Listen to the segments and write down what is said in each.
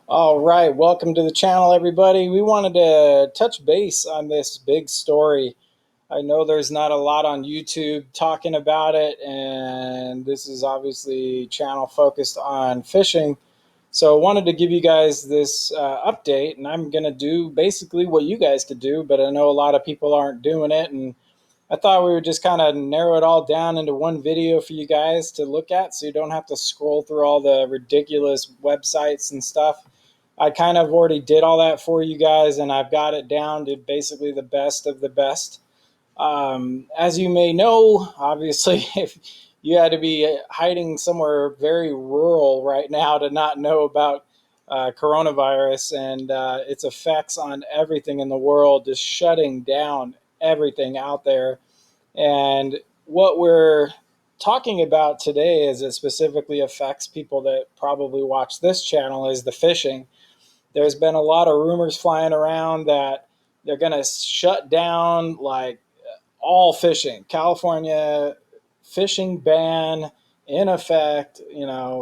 All right, welcome to the channel, everybody. We wanted to touch base on this big story. I know there's not a lot on YouTube talking about it, and this is obviously a channel focused on fishing. So I wanted to give you guys this update, and I'm going to do basically what you guys could do, but I know a lot of people aren't doing it, and I thought we would just kind of narrow it all down into one video for you guys to look at so you don't have to scroll through all the ridiculous websites and stuff. I kind of already did all that for you guys, and I've got it down to basically the best of the best. As you may know, obviously, if you had to be hiding somewhere very rural right now to not know about coronavirus and its effects on everything in the world, just shutting down everything out there. And what we're talking about today, as it specifically affects people that probably watch this channel, is the fishing. There's been a lot of rumors flying around that they're going to shut down like all fishing. California fishing ban in effect, and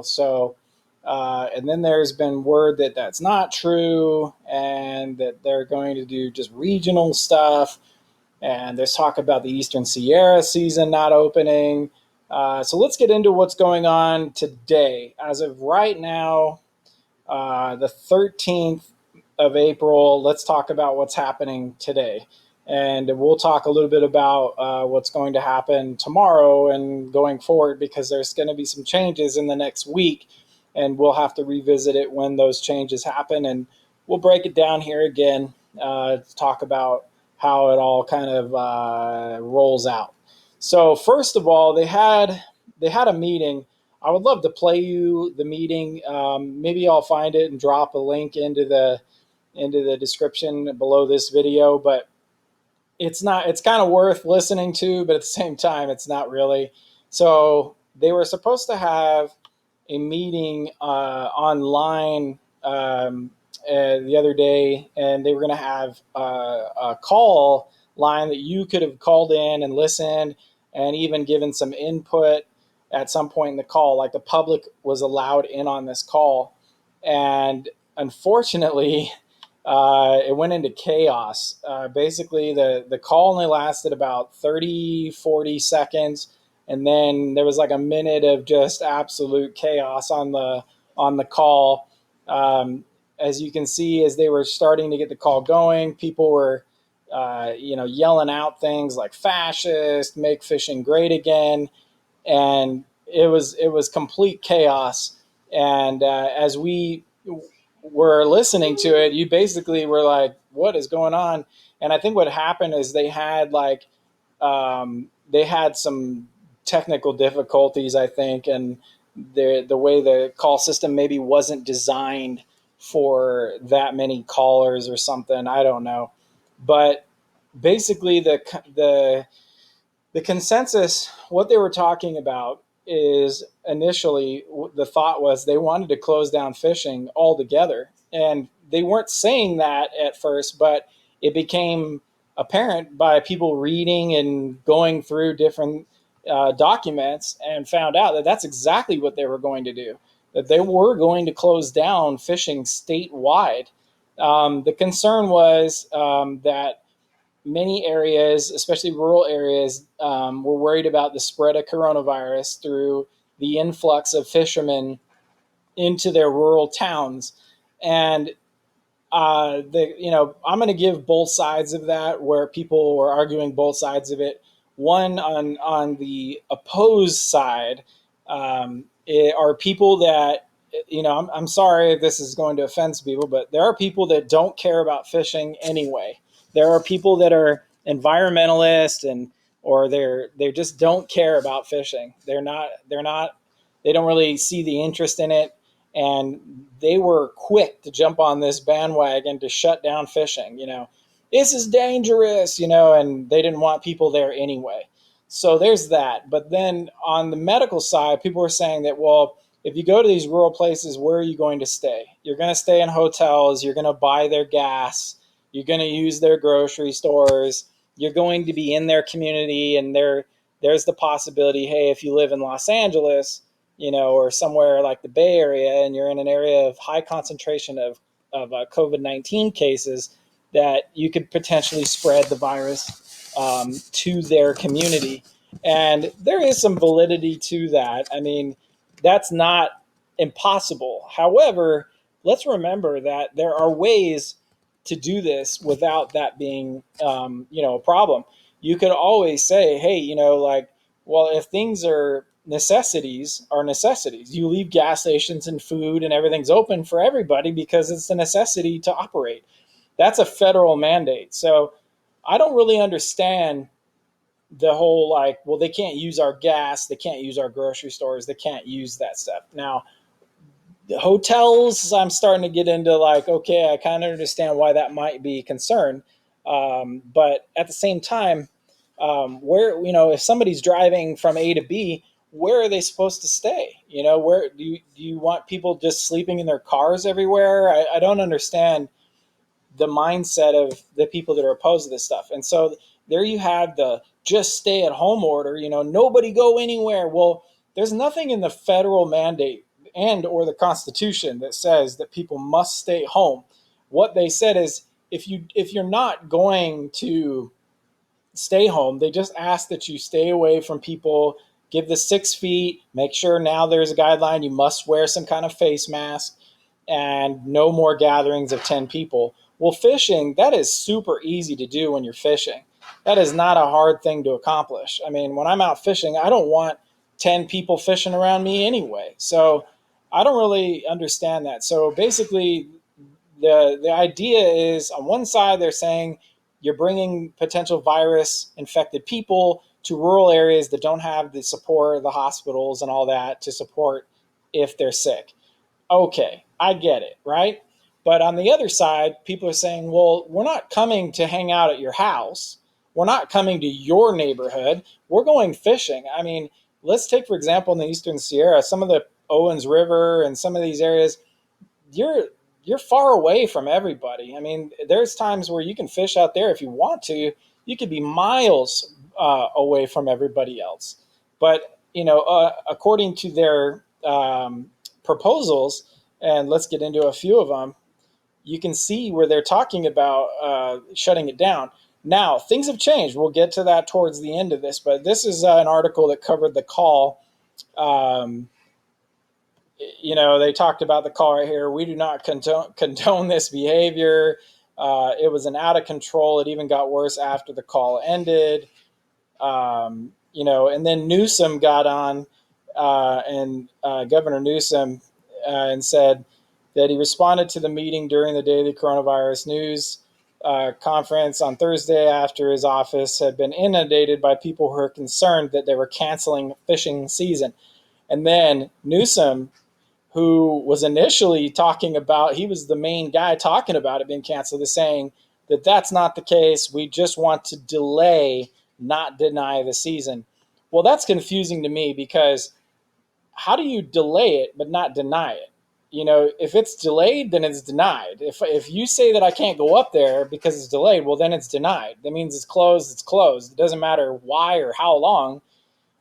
then there's been word that that's not true and that they're going to do just regional stuff. And there's talk about the Eastern Sierra season not opening. So let's get into what's going on today. As of right now, the 13th of April, let's talk about what's happening today. And we'll talk a little bit about what's going to happen tomorrow and going forward, because there's going to be some changes in the next week, and we'll have to revisit it when those changes happen. And we'll break it down here again to talk about how it all kind of rolls out. So first of all, they had a meeting. I would love to play you the meeting. Maybe I'll find it and drop a link into the description below this video. But it's not. It's kind of worth listening to, but at the same time, it's not really. So they were supposed to have a meeting online the other day, and they were going to have a call line that you could have called in and listened and even given some input at some point in the call. Like, the public was allowed in on this call. And unfortunately, it went into chaos. Basically, the call only lasted about 30-40 seconds, and then there was like a minute of just absolute chaos on the call. As you can see, as they were starting to get the call going, people were yelling out things like fascist, make fishing great again, and it was complete chaos. And as we were listening to it, you basically were like, "What is going on?" And I think what happened is they had some technical difficulties, I think, and the way the call system maybe wasn't designed for that many callers or something. I don't know, but basically the consensus, what they were talking about is, initially the thought was they wanted to close down fishing altogether. And they weren't saying that at first, but it became apparent by people reading and going through different documents, and found out that that's exactly what they were going to do, that they were going to close down fishing statewide. The concern was that many areas, especially rural areas, were worried about the spread of coronavirus through the influx of fishermen into their rural towns. And I'm going to give both sides of that, where people were arguing both sides of it. One, on the opposed side, are people that, I'm sorry if this is going to offend people, but there are people that don't care about fishing anyway. There are people that are environmentalists, and or they just don't care about fishing. They don't really see the interest in it, and they were quick to jump on this bandwagon to shut down fishing. This is dangerous, and they didn't want people there anyway. So there's that. But then on the medical side, people were saying that, well, if you go to these rural places, where are you going to stay? You're going to stay in hotels. You're going to buy their gas. You're going to use their grocery stores. You're going to be in their community. And there's the possibility, hey, if you live in Los Angeles, or somewhere like the Bay Area, and you're in an area of high concentration of COVID-19 cases, that you could potentially spread the virus to their community. And there is some validity to that. I mean, that's not impossible. However, let's remember that there are ways to do this without that being, a problem. You could always say, hey, like, well, if things are necessities, you leave gas stations and food and everything's open for everybody because it's a necessity to operate. That's a federal mandate. So I don't really understand the whole, like, well, they can't use our gas, they can't use our grocery stores, they can't use that stuff. Now, the hotels, I'm starting to get into, like, okay, I kind of understand why that might be a concern. But at the same time, where, if somebody's driving from A to B, where are they supposed to stay? Where do you want people just sleeping in their cars everywhere? I don't understand the mindset of the people that are opposed to this stuff. And so there you have the just stay at home order, nobody go anywhere. Well, there's nothing in the federal mandate and or the Constitution that says that people must stay home. What they said is, if you're not going to stay home, they just ask that you stay away from people, give the 6 feet, make sure now there's a guideline, you must wear some kind of face mask, and no more gatherings of 10 people. Well, fishing, that is super easy to do when you're fishing. That is not a hard thing to accomplish. I mean, when I'm out fishing, I don't want 10 people fishing around me anyway. So I don't really understand that. So basically, the idea is, on one side, they're saying you're bringing potential virus infected people to rural areas that don't have the support of the hospitals and all that to support if they're sick. Okay, I get it, right? But on the other side, people are saying, well, we're not coming to hang out at your house. We're not coming to your neighborhood. We're going fishing. I mean, let's take, for example, in the Eastern Sierra, some of the Owens River and some of these areas, you're you're far away from everybody. I mean, there's times where you can fish out there if you want to. You could be miles away from everybody else. But according to their proposals, and let's get into a few of them, you can see where they're talking about shutting it down. Now, things have changed. We'll get to that towards the end of this, but this is an article that covered the call. Um, they talked about the call right here. We do not condone this behavior. It was an out of control. It even got worse after the call ended. And then Newsom got on, and Governor Newsom, and said that he responded to the meeting during the day of the coronavirus news conference on Thursday after his office had been inundated by people who were concerned that they were canceling fishing season. And then Newsom, who was initially talking about, he was the main guy talking about it being canceled, is saying that that's not the case. We just want to delay, not deny the season. Well, that's confusing to me, because how do you delay it but not deny it? If it's delayed, then it's denied. If you say that I can't go up there because it's delayed, well, then it's denied. That means it's closed. It's closed. It doesn't matter why or how long,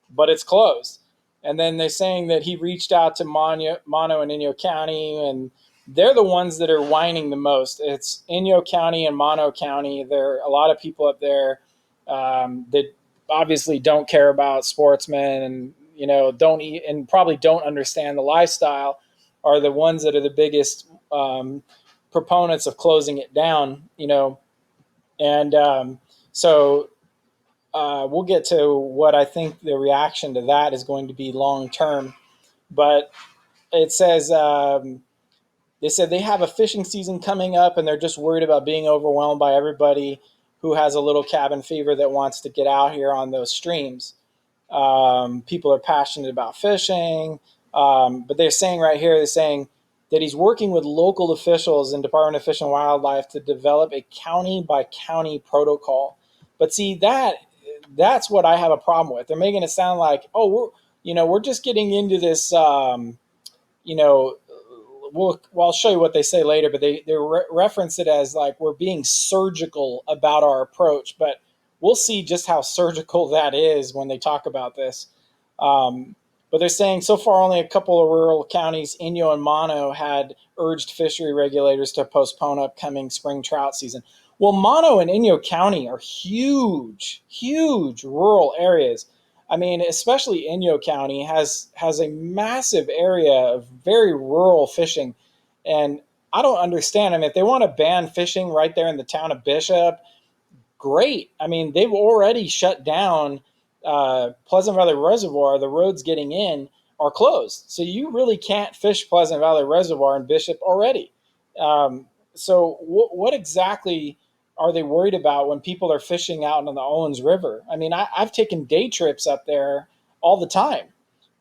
but it's closed. And then they're saying that he reached out to Mono and Inyo County, and they're the ones that are whining the most. It's Inyo County and Mono County. There are a lot of people up there that obviously don't care about sportsmen, and don't eat, and probably don't understand the lifestyle, are the ones that are the biggest proponents of closing it down. And so we'll get to what I think the reaction to that is going to be long term. But it says, they said they have a fishing season coming up, and they're just worried about being overwhelmed by everybody who has a little cabin fever that wants to get out here on those streams. People are passionate about fishing, but they're saying right here, they're saying that he's working with local officials in Department of Fish and Wildlife to develop a county by county protocol. But see, that's what I have a problem with. They're making it sound like, oh, we're just getting into this. You know, I'll show you what they say later, but they reference it as like we're being surgical about our approach. But we'll see just how surgical that is when they talk about this. But they're saying so far only a couple of rural counties, Inyo and Mono, had urged fishery regulators to postpone upcoming spring trout season. Well, Mono and Inyo County are huge, huge rural areas. I mean, especially Inyo County has a massive area of very rural fishing, and I don't understand. I mean, if they want to ban fishing right there in the town of Bishop, great. I mean, they've already shut down Pleasant Valley Reservoir. The roads getting in are closed, so you really can't fish Pleasant Valley Reservoir in Bishop already. So, what exactly are they worried about when people are fishing out on the Owens River? I mean, I've taken day trips up there all the time.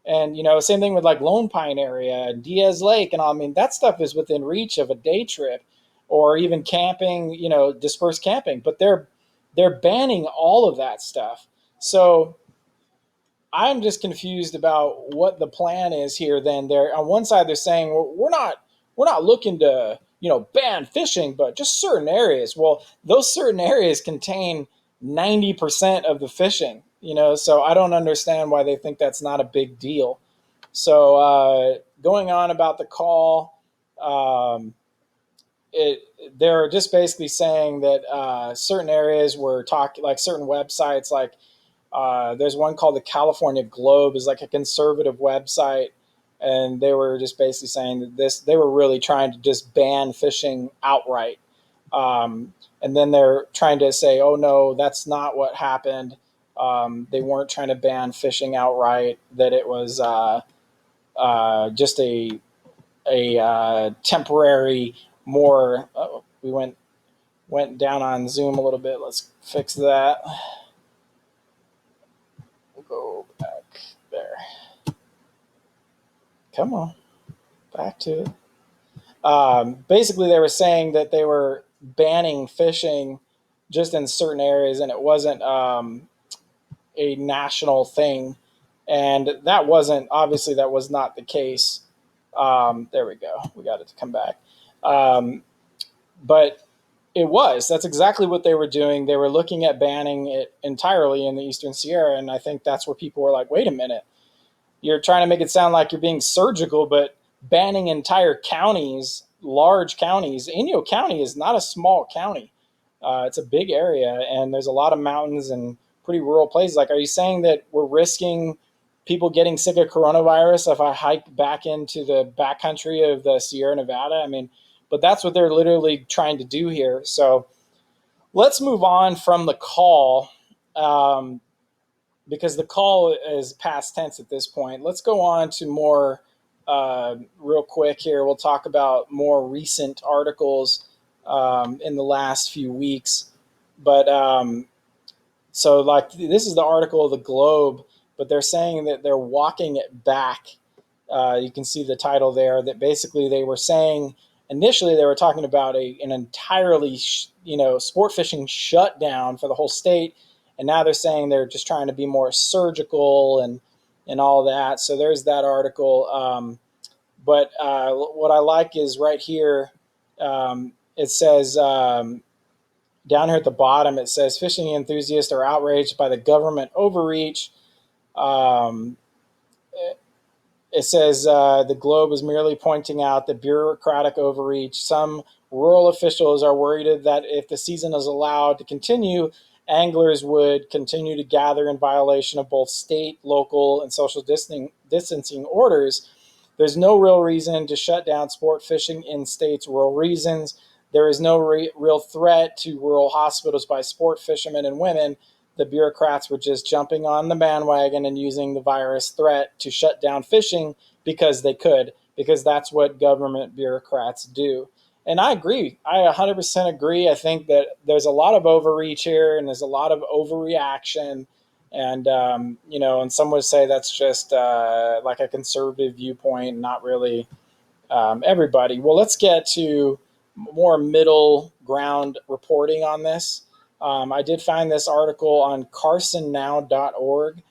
And, same thing with like Lone Pine area and Diaz Lake and all. I mean, that stuff is within reach of a day trip or even camping, dispersed camping. But they're banning all of that stuff. So I'm just confused about what the plan is here. Then they're on one side they're saying we're not looking to ban fishing, but just certain areas. Well, those certain areas contain 90% of the fishing. So I don't understand why they think that's not a big deal. So going on about the call, um, they're just basically saying that certain areas were talking, like certain websites, like there's one called the California Globe, is like a conservative website, and they were just basically saying that they were really trying to just ban fishing outright. And then they're trying to say, oh no, that's not what happened. They weren't trying to ban fishing outright. That it was just a temporary, more. We went down on Zoom a little bit. Let's fix that. We'll go back there. Come on, back to it. Basically, they were saying that they were banning fishing just in certain areas, and it wasn't a national thing. And that wasn't, obviously, that was not the case. There we go. We got it to come back. But it was. That's exactly what they were doing. They were looking at banning it entirely in the Eastern Sierra. And I think that's where people were like, wait a minute. You're trying to make it sound like you're being surgical, but banning entire counties, large counties. Inyo County is not a small county. It's a big area, and there's a lot of mountains and pretty rural places. Like, are you saying that we're risking people getting sick of coronavirus if I hike back into the backcountry of the Sierra Nevada? I mean, but that's what they're literally trying to do here. So let's move on from the call. Because the call is past tense at this point. Let's go on to more real quick here. We'll talk about more recent articles in the last few weeks. But so, like, this is the article of the Globe, but they're saying that they're walking it back. You can see the title there, that basically they were saying initially they were talking about an entirely, sport fishing shutdown for the whole state. And now they're saying they're just trying to be more surgical and all that. So there's that article. But what I like is right here, it says down here at the bottom, it says fishing enthusiasts are outraged by the government overreach. It says the Globe is merely pointing out the bureaucratic overreach. Some rural officials are worried that if the season is allowed to continue, anglers would continue to gather in violation of both state, local, and social distancing orders. There's no real reason to shut down sport fishing in states' rural regions. There is no real threat to rural hospitals by sport fishermen and women. The bureaucrats were just jumping on the bandwagon and using the virus threat to shut down fishing because they could, because that's what government bureaucrats do. And I agree. I 100% agree. I think that there's a lot of overreach here and there's a lot of overreaction. And, and some would say that's just like a conservative viewpoint, not really everybody. Well, let's get to more middle ground reporting on this. I did find this article on carsonnow.org.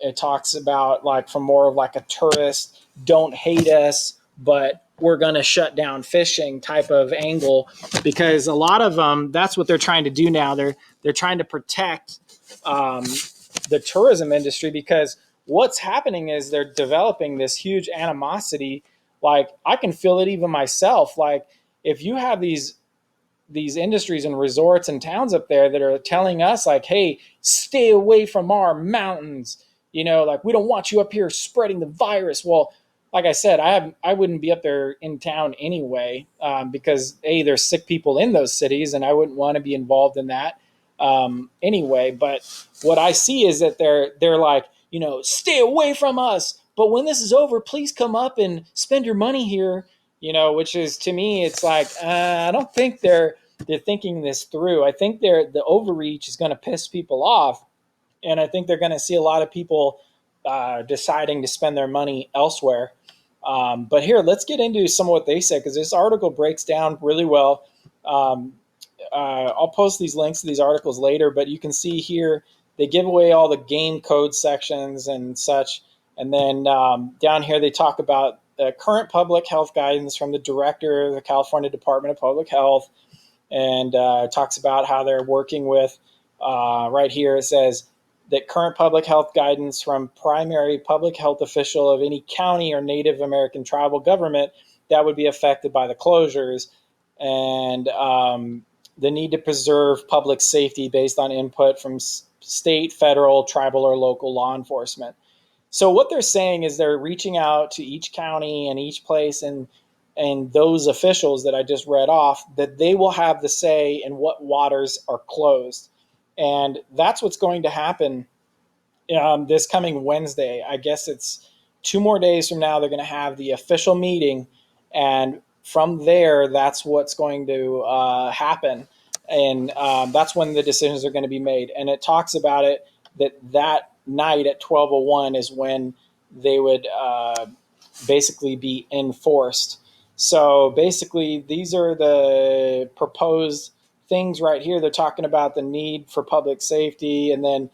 It talks about, like, from more of like a tourist, don't hate us, but we're going to shut down fishing type of angle, because a lot of them, that's what they're trying to do now. They're trying to protect the tourism industry, because what's happening is they're developing this huge animosity. Like, I can feel it even myself. Like, if you have these industries and resorts and towns up there that are telling us, like, hey, stay away from our mountains, like, we don't want you up here spreading the virus. Well, like I said, I wouldn't be up there in town anyway, because there's sick people in those cities, and I wouldn't want to be involved in that anyway. But what I see is that they're like, stay away from us, but when this is over, please come up and spend your money here. Which is, to me, it's like, I don't think they're thinking this through. I think the overreach is going to piss people off, and I think they're going to see a lot of people deciding to spend their money elsewhere. But here, let's get into some of what they said, because this article breaks down really well. Um, I'll post these links to these articles later, but you can see here they give away all the game code sections and such. And then down here, they talk about the current public health guidance from the director of the California Department of Public Health, and talks about how they're working with, right here, it says that current public health guidance from primary public health official of any county or Native American tribal government that would be affected by the closures, and the need to preserve public safety based on input from state, federal, tribal, or local law enforcement. So what they're saying is they're reaching out to each county and each place, and those officials that I just read off, that they will have the say in what waters are closed. And that's what's going to happen this coming Wednesday. I guess it's 2 more days from now. They're going to have the official meeting, and from there, that's what's going to happen. And that's when the decisions are going to be made. And it talks about it that night at 12:01 is when they would basically be enforced. So basically, these are the proposed things right here. They're talking about the need for public safety, and then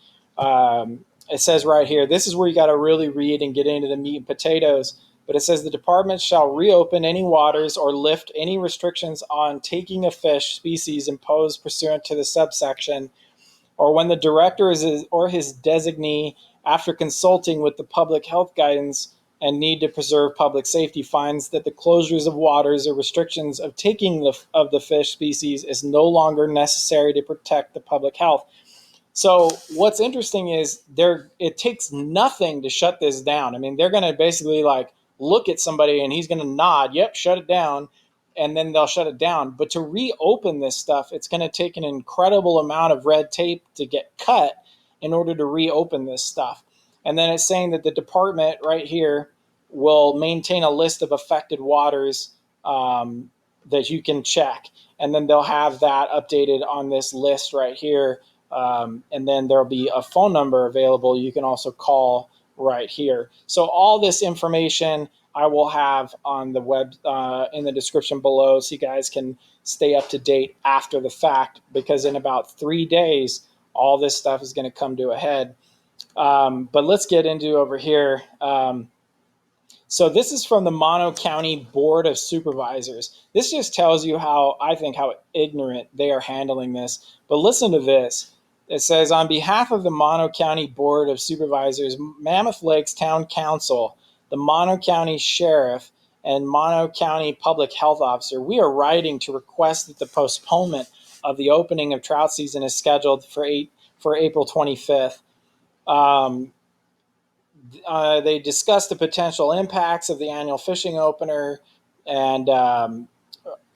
it says right here, this is where you got to really read and get into the meat and potatoes. But it says the department shall reopen any waters or lift any restrictions on taking of fish species imposed pursuant to the subsection, or when the director or his designee, after consulting with the public health guidance and need to preserve public safety, finds that the closures of waters or restrictions of taking of the fish species is no longer necessary to protect the public health. So what's interesting is it takes nothing to shut this down. I mean, they're going to basically like look at somebody and he's going to nod, yep, shut it down, and then they'll shut it down. But to reopen this stuff, it's going to take an incredible amount of red tape to get cut in order to reopen this stuff. And then it's saying that the department right here will maintain a list of affected waters that you can check. And then they'll have that updated on this list right here. And then there'll be a phone number available you can also call right here. So all this information I will have on the web in the description below, so you guys can stay up to date after the fact, because in about 3 days, all this stuff is going to come to a head. But let's get into over here. So this is from the Mono County Board of Supervisors. This just tells you how ignorant they are handling this. But listen to this. It says, on behalf of the Mono County Board of Supervisors, Mammoth Lakes Town Council, the Mono County Sheriff, and Mono County Public Health Officer, we are writing to request that the postponement of the opening of trout season is scheduled for April 25th. They discussed the potential impacts of the annual fishing opener, and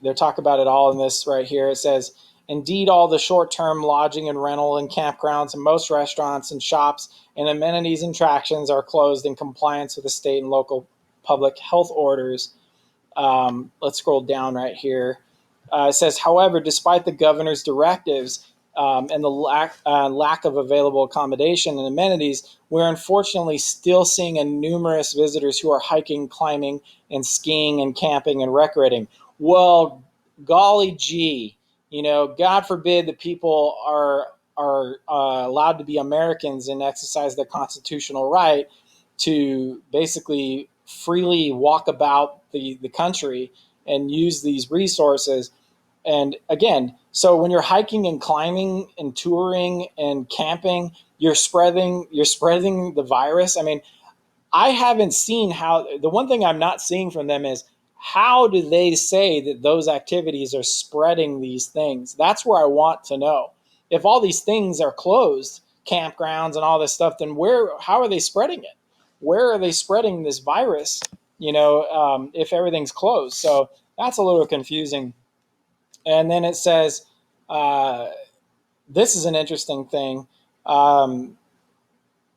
they talk about it all in this right here. It says, indeed, all the short-term lodging and rental and campgrounds and most restaurants and shops and amenities and attractions are closed in compliance with the state and local public health orders. Let's scroll down right here. It says, however, despite the governor's directives and the lack of available accommodation and amenities, we're unfortunately still seeing numerous visitors who are hiking, climbing, and skiing and camping and recreating. Well, golly gee, God forbid that people are allowed to be Americans and exercise their constitutional right to basically freely walk about the country and use these resources. And again, so when you're hiking and climbing and touring and camping, you're spreading the virus. I mean, I haven't seen how. The one thing I'm not seeing from them is how do they say that those activities are spreading these things? That's where I want to know. If all these things are closed, campgrounds and all this stuff, then how are they spreading it? Where are they spreading this virus? If everything's closed. So that's a little confusing. And then it says, uh, this is an interesting thing. Um,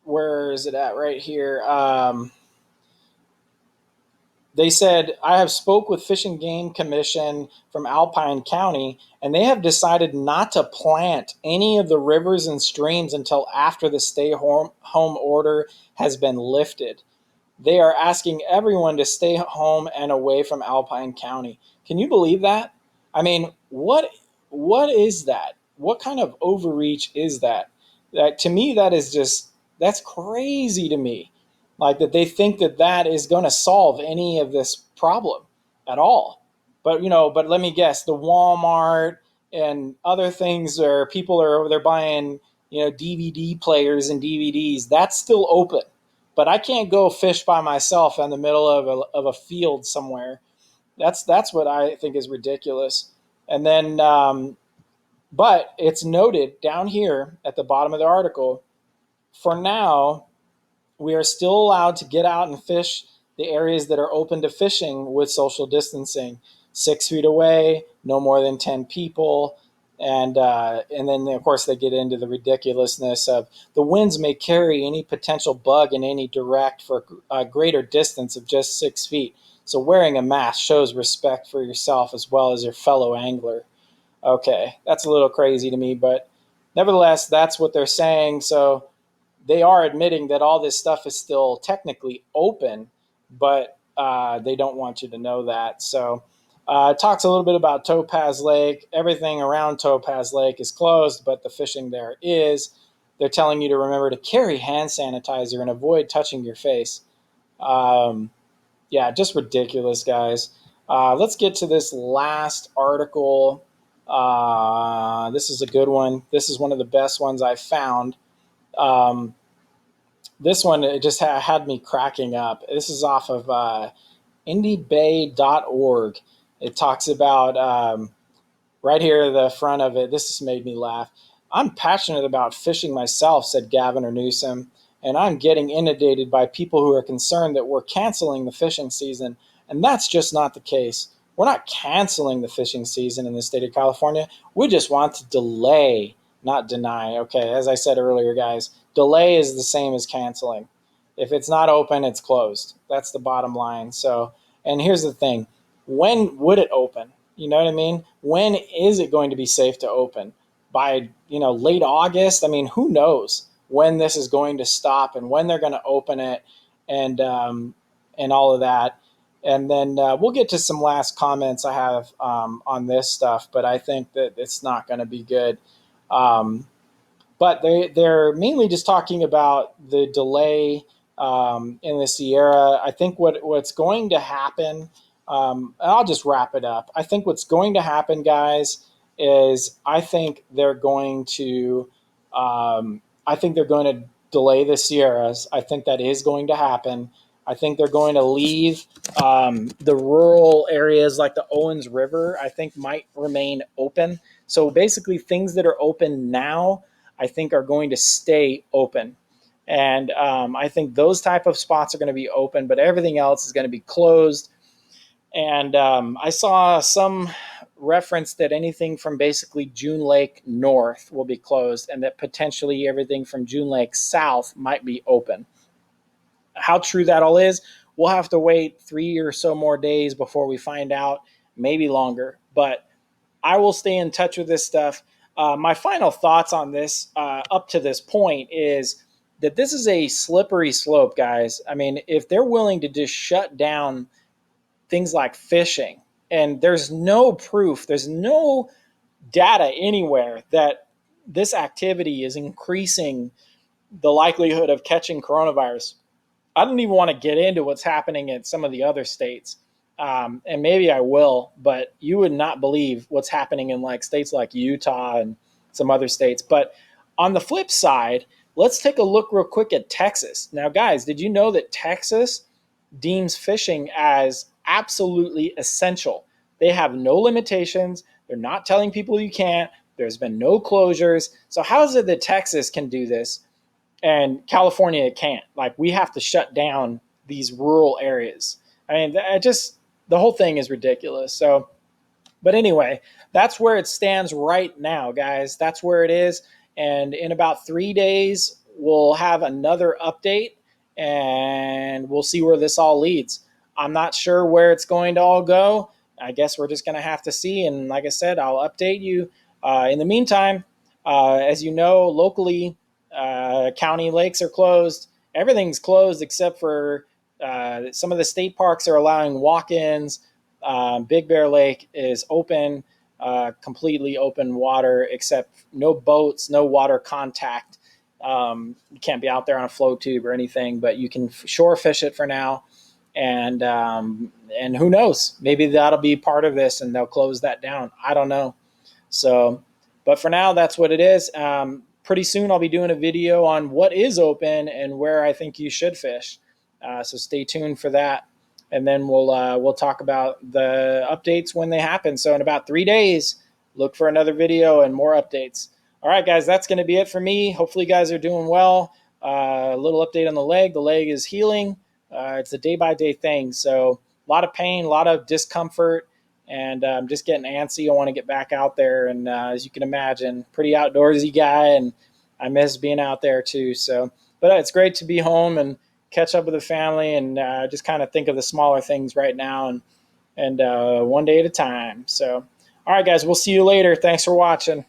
where is it at? Right here. They said, I have spoke with Fish and Game Commission from Alpine County, and they have decided not to plant any of the rivers and streams until after the stay home order has been lifted. They are asking everyone to stay home and away from Alpine County. Can you believe that? I mean, what is that? What kind of overreach is that? That to me, that's crazy to me. Like that they think that that is going to solve any of this problem at all. But let me guess, the Walmart and other things where people are over there buying, DVD players and DVDs, that's still open, but I can't go fish by myself in the middle of a field somewhere. That's what I think is ridiculous. And then, but it's noted down here at the bottom of the article. For now, we are still allowed to get out and fish the areas that are open to fishing with social distancing, 6 feet away, no more than 10 people. And then, of course, they get into the ridiculousness of the winds may carry any potential bug in any direct for a greater distance of just 6 feet. So wearing a mask shows respect for yourself as well as your fellow angler. Okay, that's a little crazy to me, but nevertheless, that's what they're saying. So they are admitting that all this stuff is still technically open, but they don't want you to know that. So it talks a little bit about Topaz Lake. Everything around Topaz Lake is closed, but the fishing there is. They're telling you to remember to carry hand sanitizer and avoid touching your face. Um, yeah, just ridiculous, guys. Let's get to this last article. This is a good one. This is one of the best ones I found. Um, this one, it just had me cracking up. This is off of indiebay.org. It talks about right here at the front of it. This just made me laugh. I'm passionate about fishing myself, said Gavin Newsom, and I'm getting inundated by people who are concerned that we're canceling the fishing season. And that's just not the case. We're not canceling the fishing season in the state of California. We just want to delay, not deny. Okay, as I said earlier, guys, delay is the same as canceling. If it's not open, it's closed. That's the bottom line. So, and here's the thing, when would it open? You know what I mean? When is it going to be safe to open? By, late August? I mean, who knows when this is going to stop and when they're going to open it, and all of that. And then we'll get to some last comments I have on this stuff, but I think that it's not going to be good. Um, but they're mainly just talking about the delay in the Sierra. I think what's going to happen, I'll just wrap it up. I think what's going to happen, guys, is I think they're going to delay the Sierras. I think that is going to happen. I think they're going to leave the rural areas like the Owens River, I think might remain open. So basically things that are open now, I think are going to stay open. And I think those type of spots are going to be open, but everything else is going to be closed. And I saw some reference that anything from basically June Lake north will be closed, and that potentially everything from June Lake south might be open. How true that all is, we'll have to wait 3 or so more days before we find out, maybe longer. But I will stay in touch with this stuff. My final thoughts on this up to this point is that this is a slippery slope, guys. I mean, if they're willing to just shut down things like fishing, and there's no proof, there's no data anywhere that this activity is increasing the likelihood of catching coronavirus. I don't even want to get into what's happening in some of the other states. And maybe I will, but you would not believe what's happening in like states like Utah and some other states. But on the flip side, Let's take a look real quick at Texas. Now, guys, did you know that Texas deems fishing as absolutely essential? They have no limitations. They're not telling people you can't. There's been no closures. So how is it that Texas can do this and California can't? Like, we have to shut down these rural areas. I mean, the whole thing is ridiculous. So, but anyway, that's where it stands right now, guys. That's where it is. And in about 3 days, we'll have another update and we'll see where this all leads. I'm not sure where it's going to all go. I guess we're just going to have to see. And like I said, I'll update you. In the meantime, as you know, locally, county lakes are closed. Everything's closed except for some of the state parks are allowing walk-ins. Big Bear Lake is open, completely open water, except no boats, no water contact. You can't be out there on a flow tube or anything, but you can shore fish it for now. And who knows? Maybe that'll be part of this, and they'll close that down. I don't know. So, but for now, that's what it is. Pretty soon, I'll be doing a video on what is open and where I think you should fish. So stay tuned for that, and then we'll talk about the updates when they happen. So in about 3 days, look for another video and more updates. All right, guys, that's going to be it for me. Hopefully, you guys are doing well. A little update on the leg. The leg is healing. It's a day-by-day thing. So a lot of pain, a lot of discomfort, and I'm just getting antsy. I want to get back out there. And as you can imagine, pretty outdoorsy guy, and I miss being out there too. So, but it's great to be home and catch up with the family and just kind of think of the smaller things right now and one day at a time. So, all right, guys, we'll see you later. Thanks for watching.